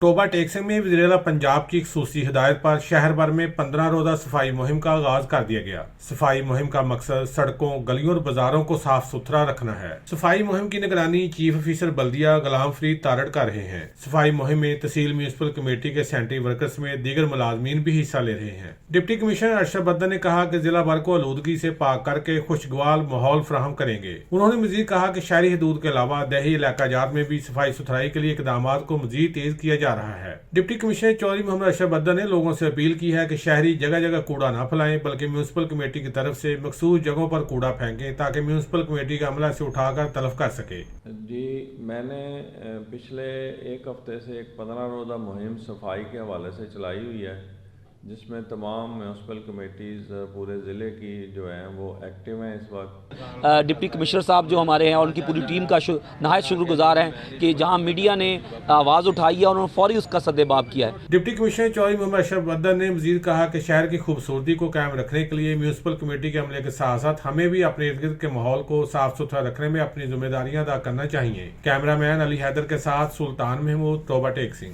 Toba take Singh में वज़ीर-ए-आला पंजाब की खसूसी हिदायत पर शहर भर में 15 रोज़ा सफाई मुहिम का आगाज कर दिया गया। सफाई मुहिम का मकसद सड़कों, गलियों और बाजारों को साफ सुथरा रखना है। सफाई मुहिम की निगरानी चीफ ऑफिसर बल्दिया गुलाम फरीद तारड़ कर रहे हैं। सफाई मुहिम में तहसील म्यूनसिपल कमेटी के सैनिटरी वर्कर्स में दीगर मुलाजमीन भी हिस्सा ले रहे हैं। डिप्टी कमिश्नर अरशद बद्दर ने कहा कि जिला भर को आलूदगी से पाक करके खुशगवार माहौल फराहम करेंगे। उन्होंने मजीद कहा कि शहरी हदूद के अलावा देही इलाका जात में भी सफाई सुथराई के लिए इकदाम को मजीद तेज किया जा रहा है। डिप्टी कमिश्नर चौधरी मोहम्मद अरशद बद्दर ने लोगों से अपील की है कि शहरी जगह जगह कूड़ा न फैलाएं, बल्कि म्यूनसिपल कमेटी की तरफ से मखसूस जगहों पर कूड़ा फेंकें ताकि म्यूनसिपल कमेटी का अमला से उठाकर तलफ कर सके। जी, मैंने पिछले एक हफ्ते से एक 15 रोज़ा मुहिम सफाई के हवाले से चलाई हुई है, जिसमें तमाम म्यूनसिपल कमेटीज़ पूरे ज़िले की जो हैं वो एक्टिव हैं इस वक्त। डिप्टी कमिश्नर साहब जो हमारे हैं और उनकी पूरी टीम का नहायत शुक्रगुजार हैं कि जहां मीडिया ने आवाज़ उठाई है और उन्होंने फौरी उसका सद्देबाब किया है। डिप्टी कमिश्नर चौधरी मोहम्मद अरशद बद्दर ने मजीद कहा कि शहर की खूबसूरती को कायम रखने के लिए म्यूनसिपल कमेटी के अमले के साथ साथ हमें भी अपने इर्द गिर्द के माहौल को साफ सुथरा रखने में अपनी जिम्मेदारियां अदा करना चाहिए। कैमरामैन अली हैदर के साथ सुल्तान महमूद, टोबा टेक सिंह।